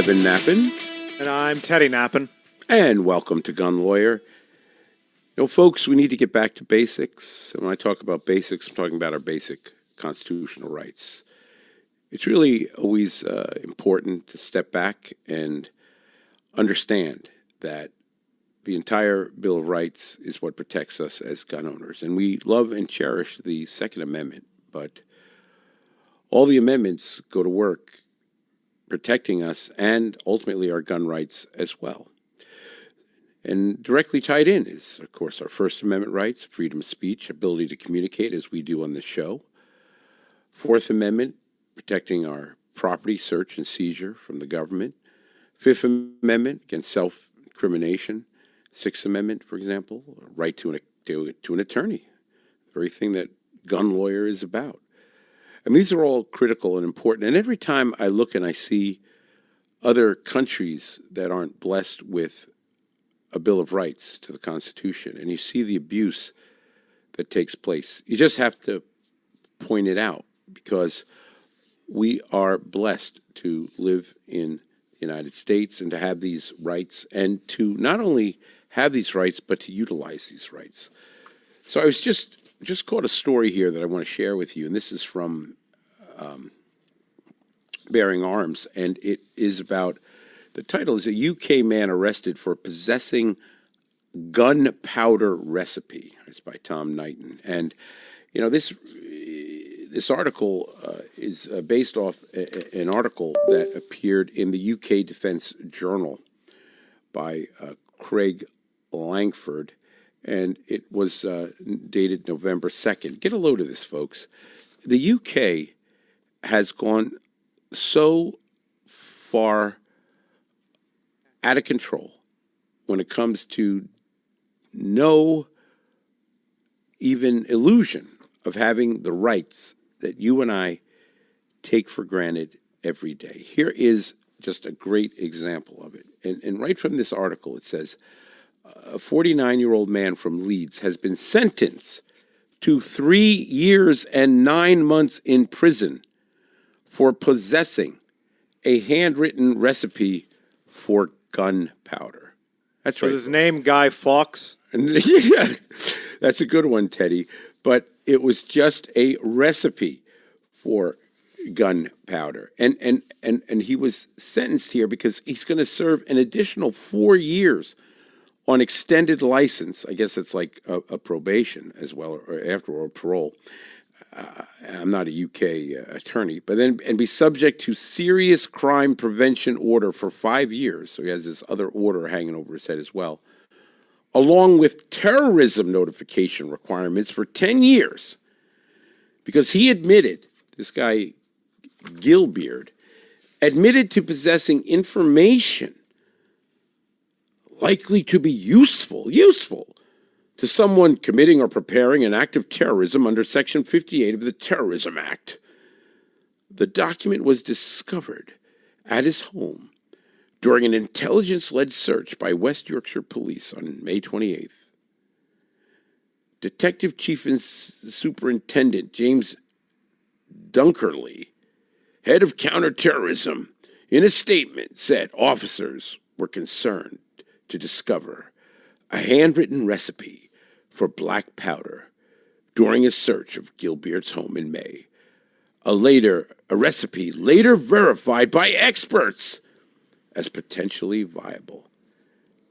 Evan Knappen. And I'm Teddy Knappen. And welcome to Gun Lawyer. You know, folks, we need to get back to basics. And when I talk about basics, I'm talking about our basic constitutional rights. It's really always important to step back and understand that the entire Bill of Rights is what protects us as gun owners. And we love and cherish the Second Amendment, but all the amendments go to work protecting us and ultimately our gun rights as well. And directly tied in is, of course, our First Amendment rights, freedom of speech, ability to communicate as we do on this show. Fourth Amendment, protecting our property search and seizure from the government. Fifth Amendment, against self-incrimination. Sixth Amendment, for example, right to an attorney, the very thing that Gun Lawyer is about. I mean, these are all critical and important. And every time I look and I see other countries that aren't blessed with a Bill of Rights to the Constitution, and you see the abuse that takes place, you just have to point it out, because we are blessed to live in the United States and to have these rights, and to not only have these rights, but to utilize these rights. So I was just caught a story here that I want to share with you, and this is from Bearing Arms, and it is about, the title is A UK Man Arrested for Possessing Gunpowder Recipe. It's by Tom Knighton. And, you know, this article is based off an article that appeared in the UK Defence Journal by Craig Langford, and it was dated November 2nd. Get a load of this, folks. The UK has gone so far out of control when it comes to no even illusion of having the rights that you and I take for granted every day. Here is just a great example of it. And right from this article, it says, a 49-year-old man from Leeds has been sentenced to 3 years and 9 months in prison for possessing a handwritten recipe for gunpowder. That's right. Was his name Guy Fawkes? Yeah, that's a good one, Teddy. But it was just a recipe for gunpowder. And he was sentenced here because he's going to serve an additional 4 years on extended license. I guess it's like a probation as well, or after, or parole. I'm not a UK attorney, but then and be subject to serious crime prevention order for 5 years. So he has this other order hanging over his head as well, along with terrorism notification requirements for 10 years, because he admitted, this guy Gilbeard, admitted to possessing information likely to be useful to someone committing or preparing an act of terrorism under Section 58 of the Terrorism Act. The document was discovered at his home during an intelligence-led search by West Yorkshire Police on May 28th. Detective Chief and Superintendent James Dunkerley, head of counterterrorism, in a statement said officers were concerned to discover a handwritten recipe for black powder during a search of Gilbeard's home in May. A recipe later verified by experts as potentially viable.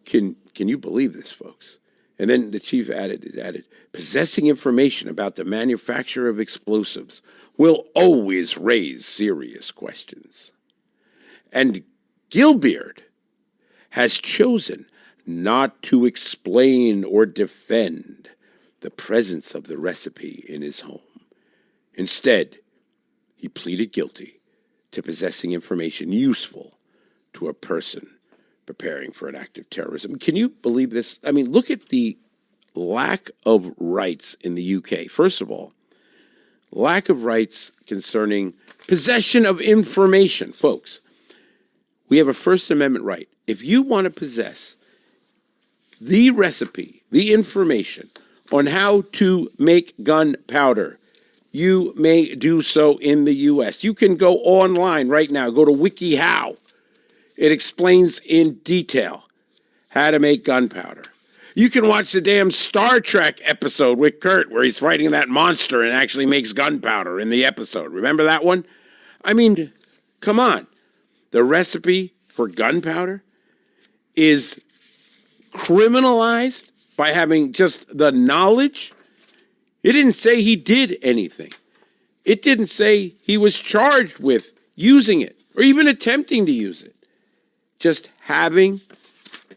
Can you believe this, folks? And then the chief added, possessing information about the manufacture of explosives will always raise serious questions. And Gilbeard has chosen not to explain or defend the presence of the recipe in his home. Instead, he pleaded guilty to possessing information useful to a person preparing for an act of terrorism. Can you believe this? I mean, look at the lack of rights in the UK. First of all, lack of rights concerning possession of information. Folks, we have a First Amendment right. If you want to possess the recipe, the information on how to make gunpowder, you may do so in the U.S. You can go online right now, go to WikiHow, It explains in detail how to make gunpowder. You can watch the damn Star Trek episode with Kurt where he's fighting that monster and actually makes gunpowder in the episode. Remember that one? I mean, come on. The recipe for gunpowder is criminalized by having just the knowledge. It didn't say he did anything. It didn't say he was charged with using it or even attempting to use it. Just having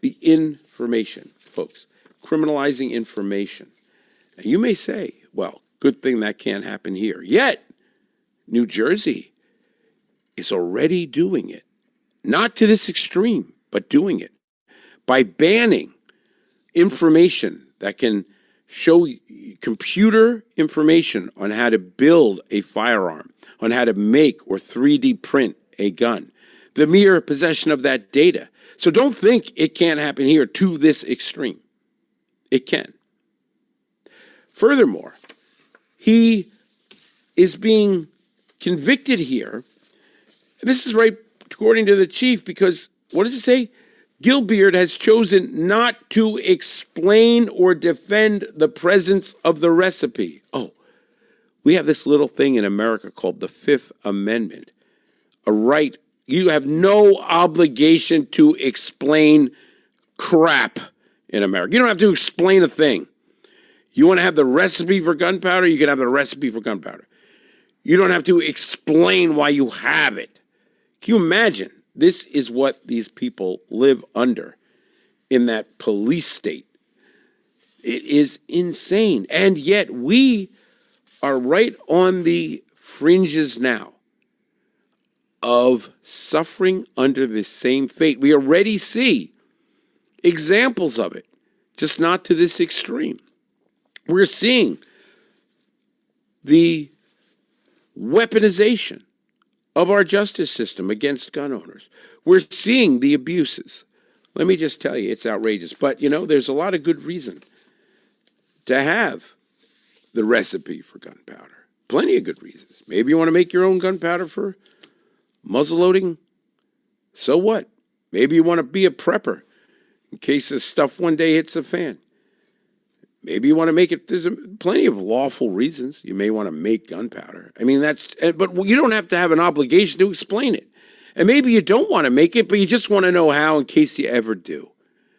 the information, folks. Criminalizing information. Now, you may say, well, good thing that can't happen here. Yet, New Jersey is already doing it. Not to this extreme, but doing it by banning information that can show computer information on how to build a firearm, on how to make or 3D print a gun. The mere possession of that data. So don't think it can't happen here to this extreme. It can. Furthermore, he is being convicted here. This is right according to the chief, because what does it say? Gilbeard has chosen not to explain or defend the presence of the recipe. Oh, we have this little thing in America called the Fifth Amendment. A right. You have no obligation to explain crap in America. You don't have to explain a thing. You want to have the recipe for gunpowder? You can have the recipe for gunpowder. You don't have to explain why you have it. Can you imagine? This is what these people live under in that police state. It is insane. And yet we are right on the fringes now of suffering under the same fate. We already see examples of it, just not to this extreme. We're seeing the weaponization of our justice system against gun owners. We're seeing the abuses. Let me just tell you, it's outrageous. But, there's a lot of good reason to have the recipe for gunpowder. Plenty of good reasons. Maybe you want to make your own gunpowder for muzzleloading. So what? Maybe you want to be a prepper in case this stuff one day hits the fan. Maybe you want to make it. There's plenty of lawful reasons you may want to make gunpowder. I mean, but you don't have to have an obligation to explain it. And maybe you don't want to make it, but you just want to know how in case you ever do.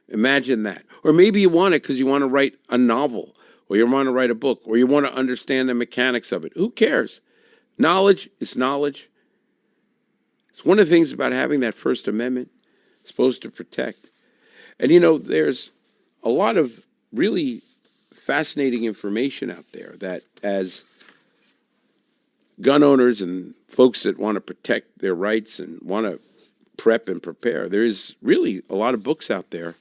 Imagine that. Or maybe you want it because you want to write a novel, or you want to write a book, or you want to understand the mechanics of it. Who cares? Knowledge is knowledge. It's one of the things about having that First Amendment, supposed to protect. And there's a lot of really fascinating information out there that as gun owners and folks that want to protect their rights and want to prep and prepare, there is really a lot of books out there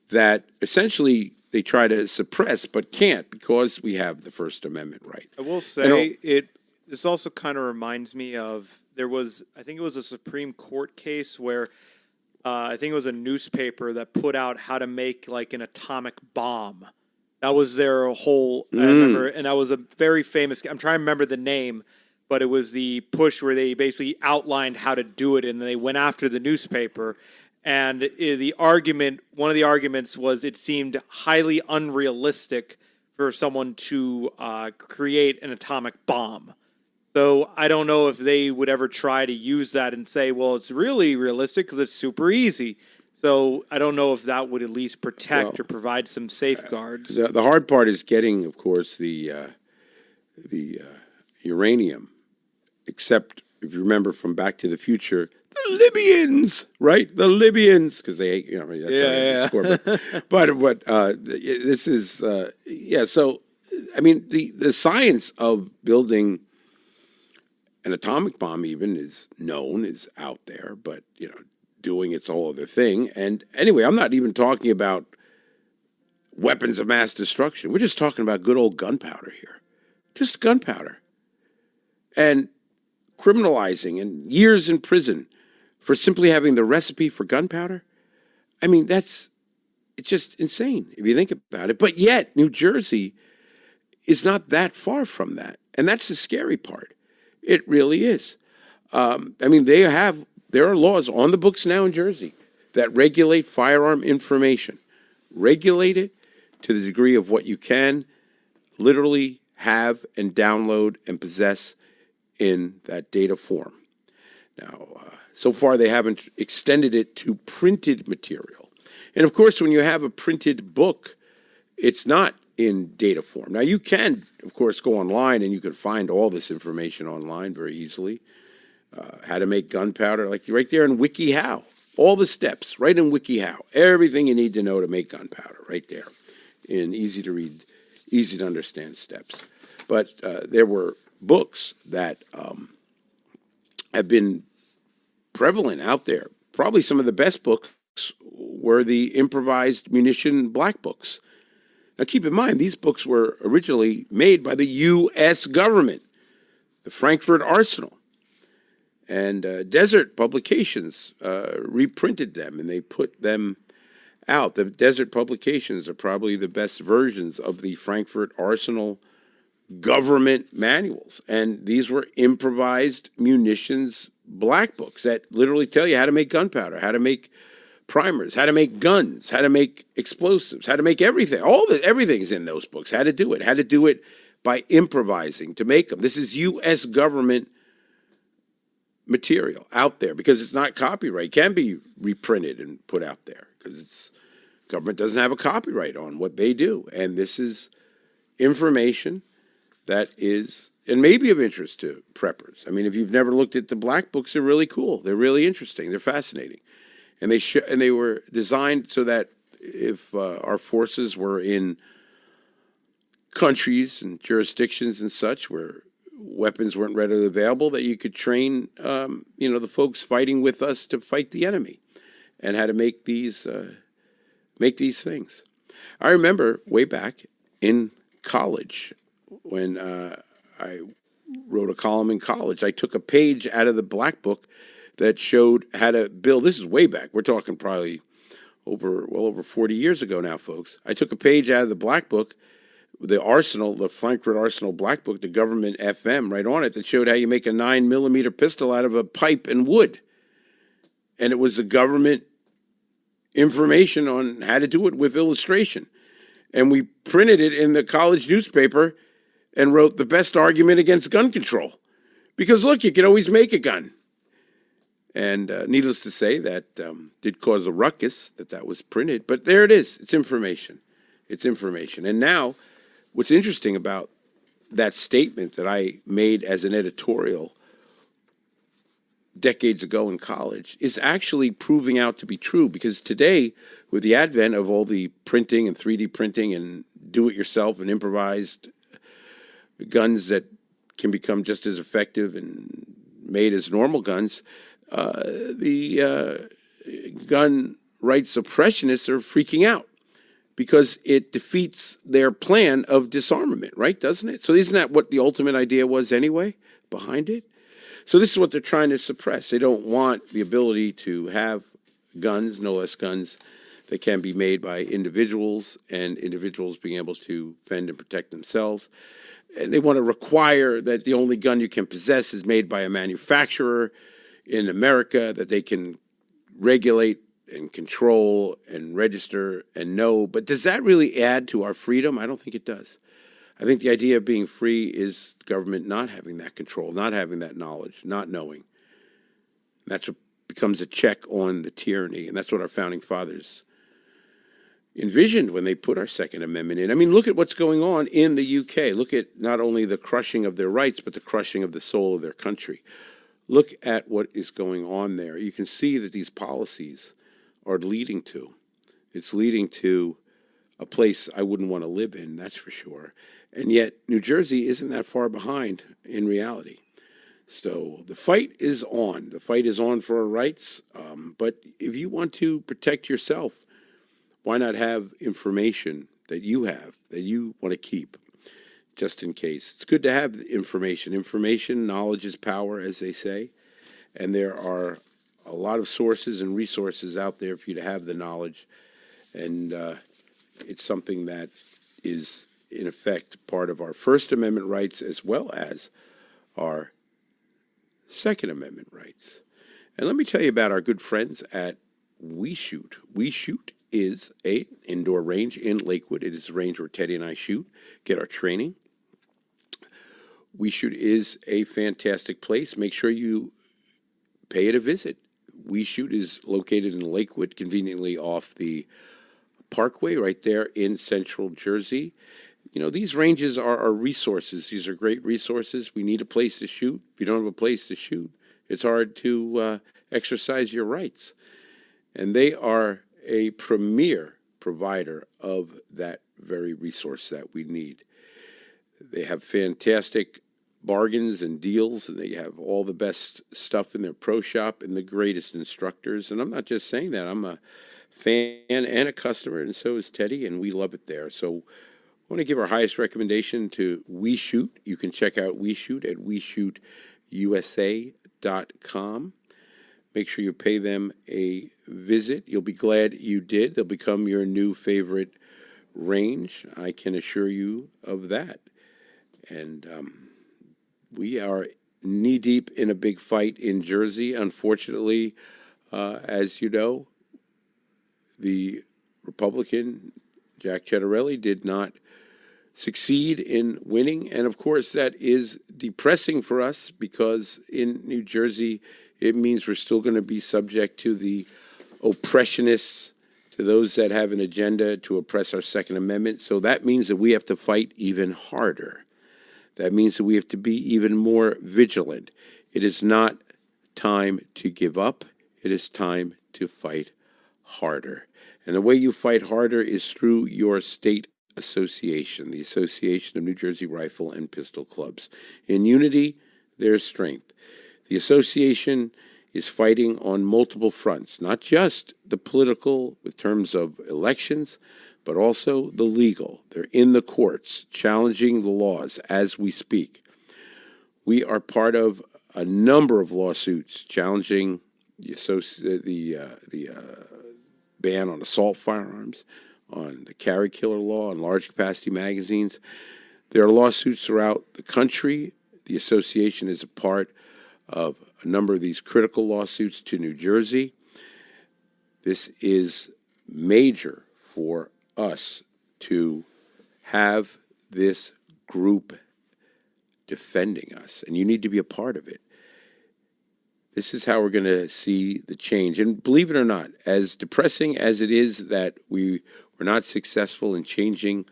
that essentially they try to suppress but can't because we have the First Amendment right. I will say this also kind of reminds me of I think it was a Supreme Court case where I think it was a newspaper that put out how to make like an atomic bomb. That was their whole, I remember, and that was a very famous, I'm trying to remember the name, but it was the push where they basically outlined how to do it, and they went after the newspaper. And one of the arguments was it seemed highly unrealistic for someone to create an atomic bomb. So I don't know if they would ever try to use that and say, well, it's really realistic because it's super easy. So I don't know if that would at least protect or provide some safeguards. The hard part is getting, of course, the uranium. Except if you remember from Back to the Future, the Libyans, right? The Libyans, because they, But this is, So, I mean, the science of building an atomic bomb even is out there, but doing it's a whole other thing. And anyway, I'm not even talking about weapons of mass destruction. We're just talking about good old gunpowder here. Just gunpowder. And criminalizing and years in prison for simply having the recipe for gunpowder. I mean, it's just insane if you think about it. But yet, New Jersey is not that far from that. And that's the scary part. It really is. I mean, they have there are laws on the books now in Jersey that regulate firearm information. Regulate it to the degree of what you can literally have and download and possess in that data form. Now, so far they haven't extended it to printed material. And of course, when you have a printed book, it's not in data form. Now, you can, of course, go online and you can find all this information online very easily. How to make gunpowder, like right there in WikiHow. All the steps, right in WikiHow. Everything you need to know to make gunpowder, right there, in easy to read, easy to understand steps. But there were books that have been prevalent out there. Probably some of the best books were the improvised munition black books. Now, keep in mind, these books were originally made by the U.S. government, the Frankfurt Arsenal. And Desert Publications reprinted them, and they put them out. The Desert Publications are probably the best versions of the Frankfurt Arsenal government manuals. And these were improvised munitions black books that literally tell you how to make gunpowder, how to make primers, how to make guns, how to make explosives, how to make everything. Everything's in those books. How to do it by improvising to make them. This is U.S. government material out there because it's not copyright. It can be reprinted and put out there because government doesn't have a copyright on what they do. And this is information that is and may be of interest to preppers. I mean, if you've never looked at the black books, they're really cool. They're really interesting. They're fascinating. And they were designed so that if our forces were in countries and jurisdictions and such where weapons weren't readily available, that you could train, the folks fighting with us to fight the enemy, and how to make these things. I remember way back in college when I wrote a column in college. I took a page out of the black book that showed how to build. This is way back. We're talking probably over 40 years ago now, folks. I took a page out of the black book, the Frankfurt Arsenal black book, the government FM, right on it, that showed how you make a 9mm pistol out of a pipe and wood. And it was the government information on how to do it with illustration. And we printed it in the college newspaper and wrote the best argument against gun control. Because look, you can always make a gun. And needless to say, that did cause a ruckus that was printed. But there it is. It's information. It's information. And now, what's interesting about that statement that I made as an editorial decades ago in college is actually proving out to be true, because today, with the advent of all the printing and 3D printing and do-it-yourself and improvised guns that can become just as effective and made as normal guns, the gun rights suppressionists are freaking out because it defeats their plan of disarmament, right? Doesn't it? So isn't that what the ultimate idea was anyway behind it? So this is what they're trying to suppress. They don't want the ability to have guns, no less guns, that can be made by individuals and individuals being able to fend and protect themselves. And they want to require that the only gun you can possess is made by a manufacturer in America, that they can regulate and control and register and know. But does that really add to our freedom? I don't think it does. I think the idea of being free is government not having that control, not having that knowledge, not knowing. That's what becomes a check on the tyranny. And that's what our founding fathers envisioned when they put our Second Amendment in. I mean, look at what's going on in the UK. Look at not only the crushing of their rights, but the crushing of the soul of their country. Look at what is going on there. You can see that these policies are leading to. It's leading to a place I wouldn't want to live in, that's for sure. And yet, New Jersey isn't that far behind in reality. So the fight is on. The fight is on for our rights. But if you want to protect yourself, why not have information that you have, that you want to keep, just in case? It's good to have information. Information, knowledge is power, as they say. And there are a lot of sources and resources out there for you to have the knowledge. And it's something that is, in effect, part of our First Amendment rights as well as our Second Amendment rights. And let me tell you about our good friends at We Shoot. We Shoot is a indoor range in Lakewood. It is a range where Teddy and I shoot, get our training. We Shoot is a fantastic place. Make sure you pay it a visit. We Shoot is located in Lakewood, conveniently off the Parkway right there in central Jersey. You know, these ranges are resources. These are great resources. We need a place to shoot. If you don't have a place to shoot, it's hard to exercise your rights. And they are a premier provider of that very resource that we need. They have fantastic bargains and deals, and they have all the best stuff in their pro shop and the greatest instructors. And I'm not just saying that. I'm a fan and a customer, and so is Teddy, and we love it there. So I want to give our highest recommendation to We Shoot. You can check out We Shoot at WeShootUSA.com. Make sure you pay them a visit. You'll be glad you did. They'll become your new favorite range. I can assure you of that. And we are knee-deep in a big fight in Jersey. Unfortunately, as you know, the Republican, Jack Ciattarelli, did not succeed in winning. And of course, that is depressing for us because in New Jersey, it means we're still going to be subject to the oppressionists, to those that have an agenda to oppress our Second Amendment. So that means that we have to fight even harder. That means that we have to be even more vigilant. It is not time to give up. It is time to fight harder. And the way you fight harder is through your state association, the Association of New Jersey Rifle and Pistol Clubs. In unity, there's strength. The association is fighting on multiple fronts, not just the political in terms of elections, but also the legal. They're in the courts challenging the laws as we speak. We are part of a number of lawsuits challenging the ban on assault firearms, on the carry killer law, on large capacity magazines. There are lawsuits throughout the country. The association is a part of a number of these critical lawsuits to New Jersey. This is major for us to have this group defending us, and you need to be a part of it. This is how we're going to see the change. And believe it or not, as depressing as it is that we were not successful in changing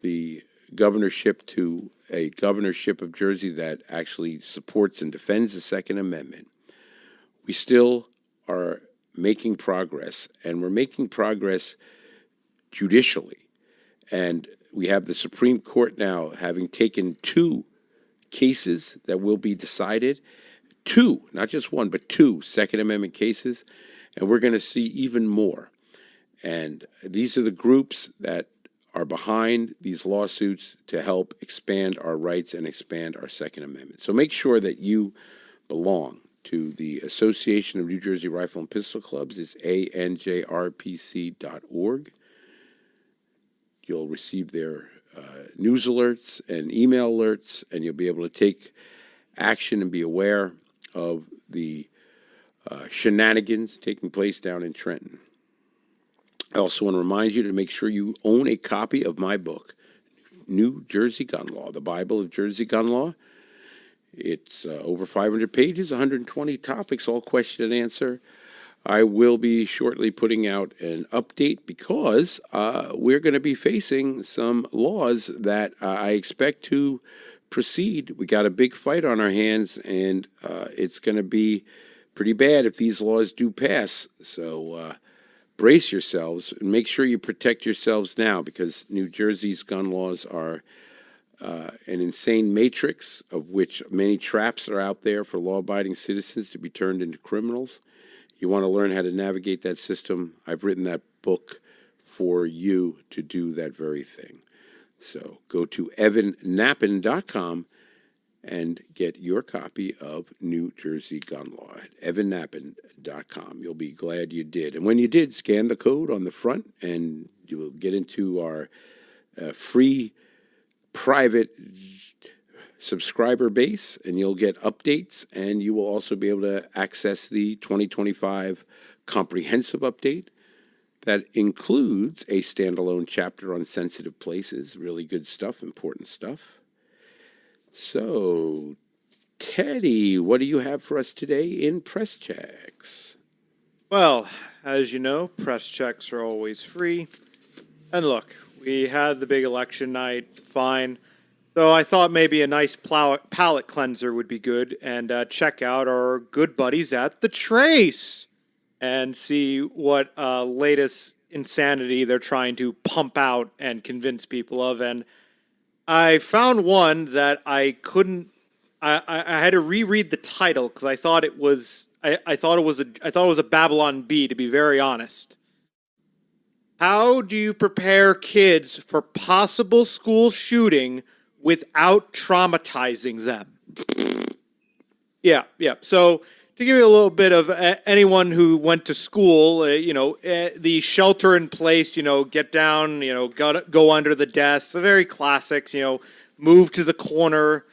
the governorship to a governorship of Jersey that actually supports and defends the Second Amendment, we still are making progress, and we're making progress judicially. And we have the Supreme Court now having taken 2 cases that will be decided, 2, not just 1, but 2 Second Amendment cases, and we're going to see even more. And these are the groups that are behind these lawsuits to help expand our rights and expand our Second Amendment. So make sure that you belong to the Association of New Jersey Rifle and Pistol Clubs. It's anjrpc.org. You'll receive their news alerts and email alerts, and you'll be able to take action and be aware of the shenanigans taking place down in Trenton. I also want to remind you to make sure you own a copy of my book, New Jersey Gun Law, the Bible of Jersey Gun Law. It's over 500 pages, 120 topics, all question and answer. I will be shortly putting out an update because we're going to be facing some laws that I expect to proceed. We got a big fight on our hands, and it's going to be pretty bad if these laws do pass. So brace yourselves and make sure you protect yourselves now, because New Jersey's gun laws are an insane matrix of which many traps are out there for law-abiding citizens to be turned into criminals. You want to learn how to navigate that system. I've written that book for you to do that very thing. So go to evannappen.com and get your copy of New Jersey Gun Law at evannappen.com. You'll be glad you did. And when you did, scan the code on the front, and you will get into our free private subscriber base, and you'll get updates, and you will also be able to access the 2025 comprehensive update that includes a standalone chapter on sensitive places. Really good stuff, important stuff. So, Teddy, what do you have for us today in Press Checks? Well, as you know, press checks are always free. And look, we had the big election night, fine. So I thought maybe a nice palate cleanser would be good, and check out our good buddies at The Trace and see what latest insanity they're trying to pump out and convince people of. And I found one that I couldn't. I had to reread the title because I thought it was. I thought it was a Babylon Bee, to be very honest. How do you prepare kids for possible school shooting without traumatizing them? Yeah. So to give you a little bit of anyone who went to school, the shelter in place, get down, go under the desk, the very classics, move to the corner.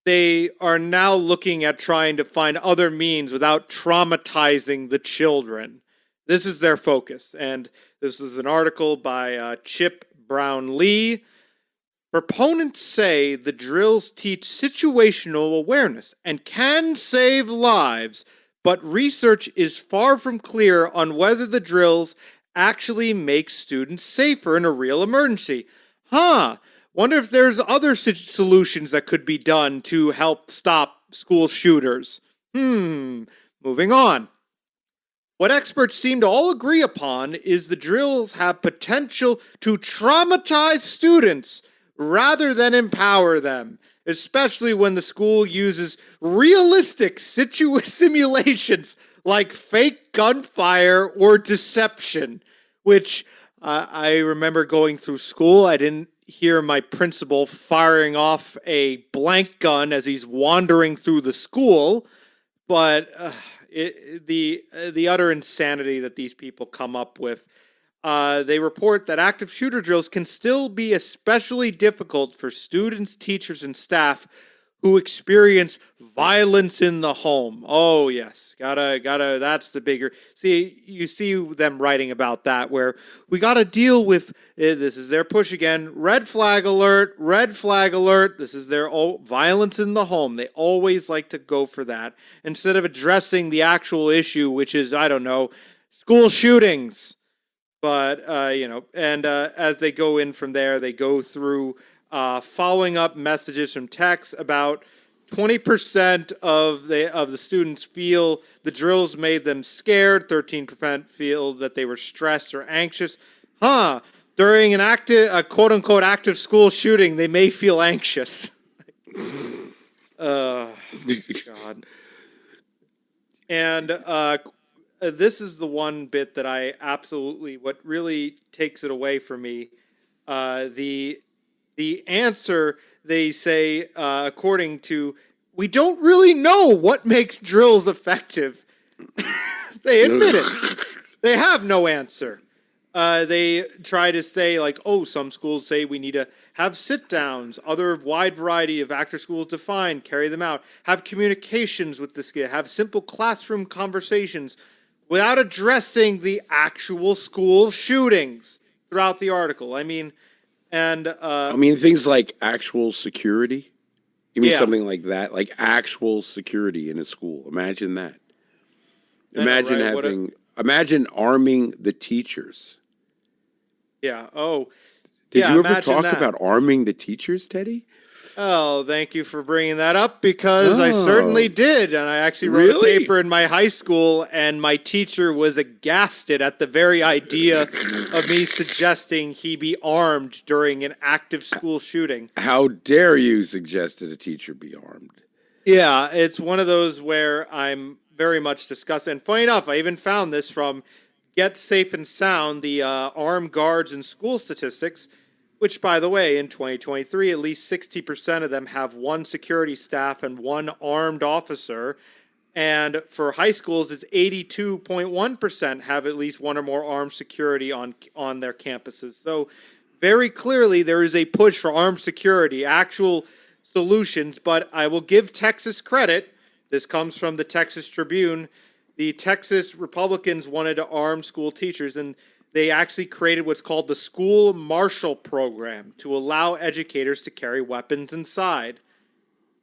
They are now looking at trying to find other means without traumatizing the children. This is their focus. And this is an article by Chip Brownlee. Proponents say the drills teach situational awareness and can save lives, but research is far from clear on whether the drills actually make students safer in a real emergency. Wonder if there's other solutions that could be done to help stop school shooters. Moving on. What experts seem to all agree upon is the drills have potential to traumatize students rather than empower them, especially when the school uses realistic simulations like fake gunfire or deception, which I remember going through school. I didn't hear my principal firing off a blank gun as he's wandering through the school, but the utter insanity that these people come up with. They report that active shooter drills can still be especially difficult for students, teachers, and staff who experience violence in the home. Oh, yes. Gotta, that's the bigger. See, you see them writing about that where we gotta deal with, this is their push again, red flag alert. This is their violence in the home. They always like to go for that instead of addressing the actual issue, which is, I don't know, school shootings. But, as they go in from there, they go through following up messages from texts. About 20% of the students feel the drills made them scared. 13% feel that they were stressed or anxious. During a quote-unquote active school shooting, they may feel anxious. God. And this is the one bit that I absolutely, what really takes it away from me. The answer, they say, according to, we don't really know what makes drills effective. They admit it. They have no answer. They try to say, like, some schools say we need to have sit-downs, other wide variety of actor schools define, carry them out, have communications with this kid, have simple classroom conversations without addressing the actual school shootings throughout the article. I mean, things like actual security. You mean something like that, like actual security in a school? Imagine that. Imagine arming the teachers. Yeah. Oh. Did you ever talk about arming the teachers, Teddy? Oh, thank you for bringing that up because I certainly did. And I actually wrote a paper in my high school and my teacher was aghast at the very idea of me suggesting he be armed during an active school shooting. How dare you suggest that a teacher be armed? Yeah, it's one of those where I'm very much disgusted. And funny enough, I even found this from Get Safe and Sound, the armed guards in school statistics, which, by the way, in 2023, at least 60% of them have one security staff and one armed officer. And for high schools, it's 82.1% have at least one or more armed security on their campuses. So very clearly, there is a push for armed security, actual solutions, but I will give Texas credit. This comes from the Texas Tribune. The Texas Republicans wanted to arm school teachers, and they actually created what's called the School Marshal Program to allow educators to carry weapons inside.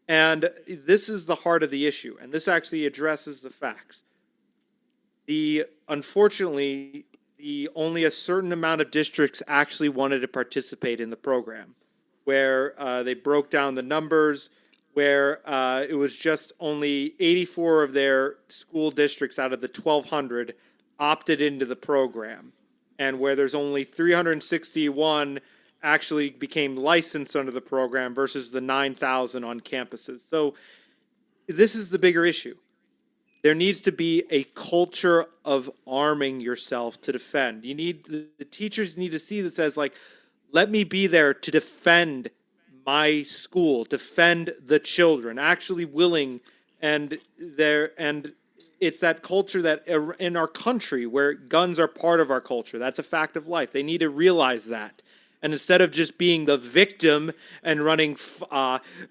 And this is the heart of the issue, and this actually addresses the facts. Unfortunately, only a certain amount of districts actually wanted to participate in the program, where they broke down the numbers, where it was just only 84 of their school districts out of the 1,200 opted into the program, and where there's only 361 actually became licensed under the program versus the 9,000 on campuses. So this is the bigger issue. There needs to be a culture of arming yourself to defend. The teachers need to see that says, like, let me be there to defend my school, defend the children, actually willing, and it's that culture that in our country where guns are part of our culture. That's a fact of life. They need to realize that. And instead of just being the victim and running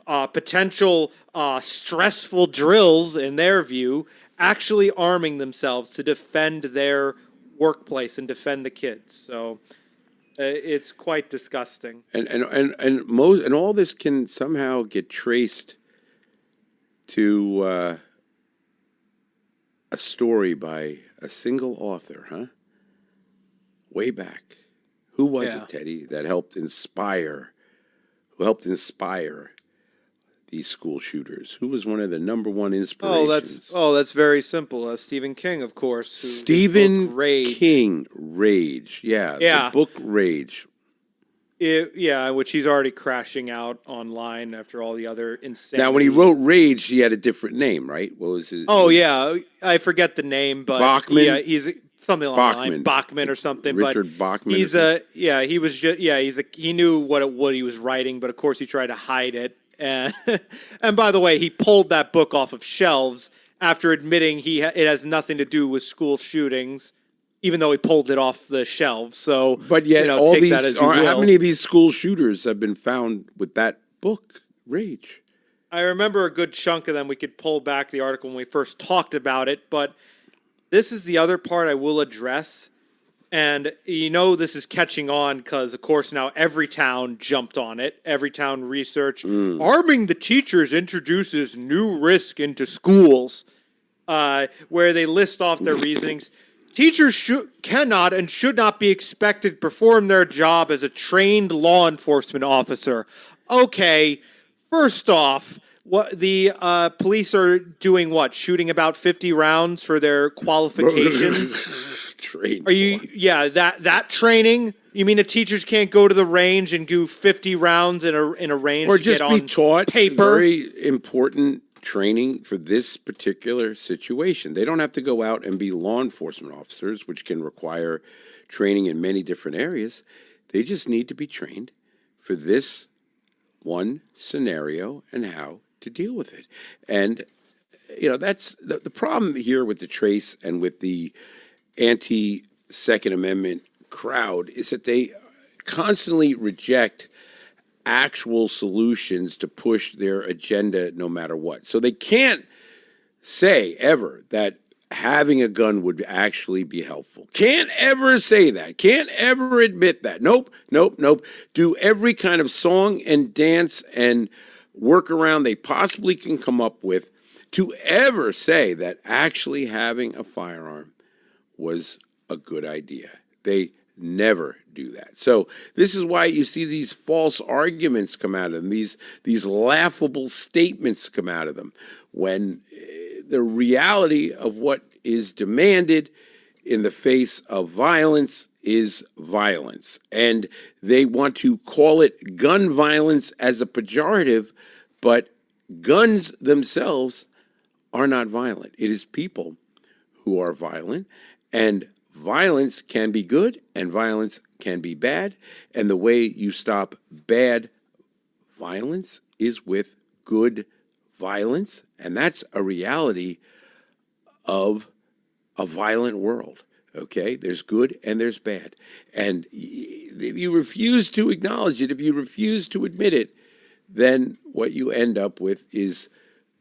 potential stressful drills in their view, actually arming themselves to defend their workplace and defend the kids. So it's quite disgusting. And all this can somehow get traced to a story by a single author, huh? Way back. Who was it, Teddy, that helped inspire these school shooters? Who was one of the number one inspirations? That's very simple. Stephen King, of course. Stephen King, Rage. Yeah. The book Rage. Which he's already crashing out online after all the other insanity. Now, when he wrote Rage, he had a different name, right? What was his? Oh, yeah. I forget the name, but Bachman? Yeah, he's something along the line, Bachman or something. Richard Bachman. He knew what he was writing, but of course he tried to hide it. And by the way, he pulled that book off of shelves after admitting it has nothing to do with school shootings, even though he pulled it off the shelves. So, but yet, all take these that as you will. How many of these school shooters have been found with that book, Rage? I remember a good chunk of them. We could pull back the article when we first talked about it, but this is the other part I will address. And this is catching on because, of course, now every town jumped on it. Every town research. Arming the teachers introduces new risk into schools, where they list off their reasonings. Teachers cannot and should not be expected to perform their job as a trained law enforcement officer. Okay, first off, what the police are doing? What, shooting about 50 rounds for their qualifications? Trained. Are you? Yeah, that training. You mean the teachers can't go to the range and do 50 rounds in a range, or to just get be on taught paper? Very important training for this particular situation. They don't have to go out and be law enforcement officers, which can require training in many different areas. They just need to be trained for this one scenario and how to deal with it. And that's the problem here with the Trace and with the anti-Second Amendment crowd, is that they constantly reject actual solutions to push their agenda no matter what. So they can't say ever that having a gun would actually be helpful. Can't ever say that. Can't ever admit that. Nope. Do every kind of song and dance and workaround they possibly can come up with to ever say that actually having a firearm was a good idea. They never do that. So this is why you see these false arguments come out of them, these laughable statements come out of them, when the reality of what is demanded in the face of violence is violence. And they want to call it gun violence as a pejorative, but guns themselves are not violent. It is people who are violent, and violence can be good and violence can be bad. And the way you stop bad violence is with good violence. And that's a reality of a violent world. Okay? There's good and there's bad. And if you refuse to acknowledge it, if you refuse to admit it, then what you end up with is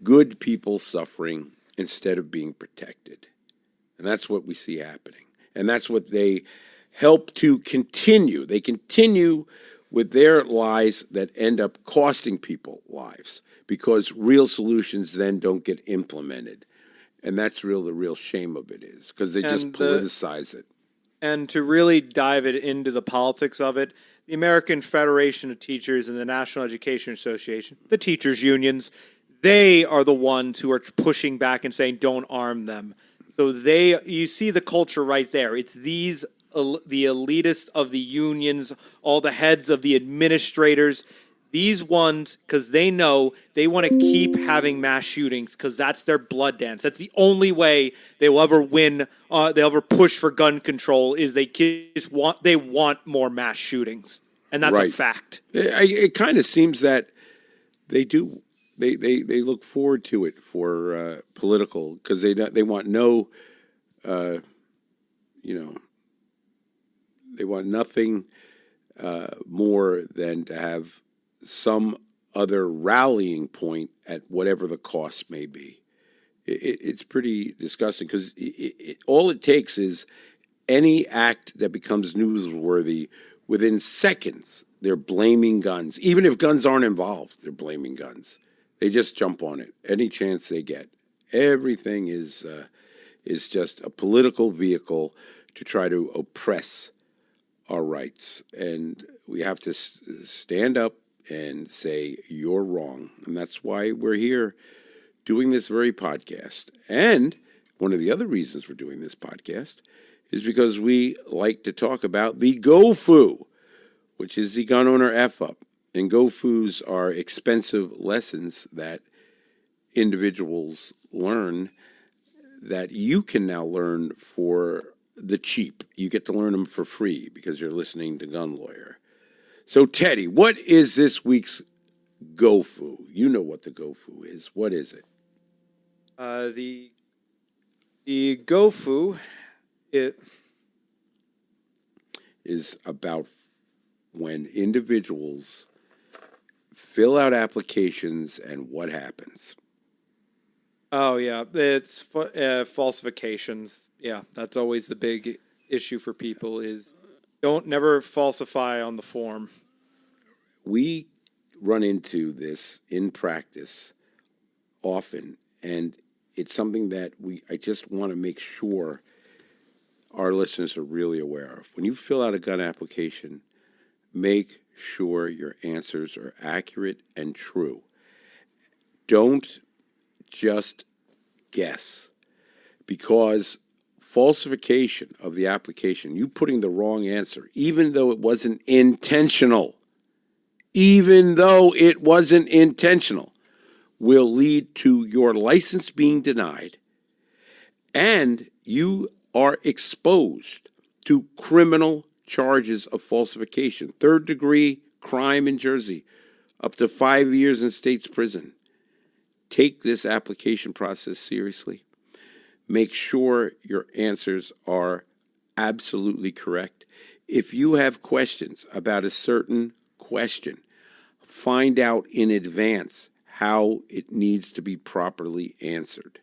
good people suffering instead of being protected. And that's what we see happening. And that's what they help to continue. They continue with their lies that end up costing people lives because real solutions then don't get implemented. And that's the real shame of it is because they just politicize it. And to really dive it into the politics of it, the American Federation of Teachers and the National Education Association, the teachers' unions, they are the ones who are pushing back and saying, don't arm them. So you see the culture right there. It's the elitists of the unions, all the heads of the administrators, these ones, because they know they want to keep having mass shootings because that's their blood dance. That's the only way they will ever win. They'll ever push for gun control is they want more mass shootings, and that's a fact. It kind of seems that they do. They look forward to it for political because they want no, they want nothing more than to have some other rallying point at whatever the cost may be. It's pretty disgusting because all it takes is any act that becomes newsworthy. Within seconds, they're blaming guns. Even if guns aren't involved, they're blaming guns. They just jump on it any chance they get. Everything is just a political vehicle to try to oppress our rights. And we have to stand up and say, you're wrong. And that's why we're here doing this very podcast. And one of the other reasons we're doing this podcast is because we like to talk about the GoFu, which is the gun owner F-up. And GoFus are expensive lessons that individuals learn that you can now learn for the cheap. You get to learn them for free because you're listening to Gun Lawyer. So, Teddy, what is this week's GoFu? You know what the GoFu is. What is it? The GoFu, it is about when individuals fill out applications and what happens. Oh, yeah. It's falsifications. Yeah, that's always the big issue for people is never falsify on the form. We run into this in practice often, and it's something that I just want to make sure our listeners are really aware of. When you fill out a gun application, make sure your answers are accurate and true. Don't just guess, because falsification of the application, you putting the wrong answer, even though it wasn't intentional, will lead to your license being denied, and you are exposed to criminal charges of falsification, third-degree crime in Jersey, up to 5 years in state's prison. Take this application process seriously. Make sure your answers are absolutely correct. If you have questions about a certain question, find out in advance how it needs to be properly answered.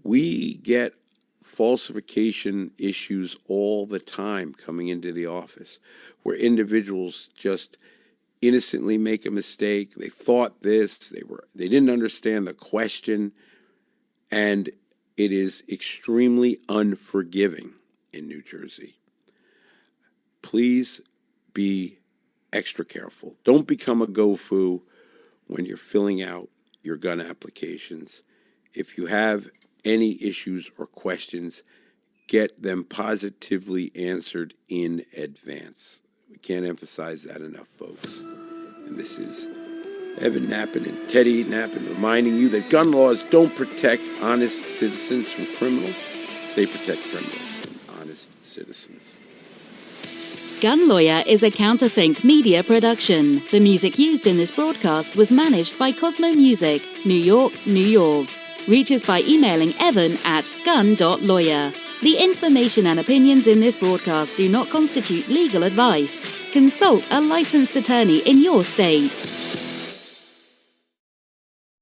We get falsification issues all the time coming into the office where individuals just innocently make a mistake. They thought this, they didn't understand the question, and it is extremely unforgiving in New Jersey. Please be extra careful. Don't become a GoFu when you're filling out your gun applications. If you have any issues or questions, get them positively answered in advance. We can't emphasize that enough, folks. And this is Evan Nappen and Teddy Nappen reminding you that gun laws don't protect honest citizens from criminals. They protect criminals from honest citizens. Gun Lawyer is a Counterthink media production. The music used in this broadcast was managed by Cosmo Music, New York, New York. Reach us by emailing evan@gun.lawyer. The information and opinions in this broadcast do not constitute legal advice. Consult a licensed attorney in your state.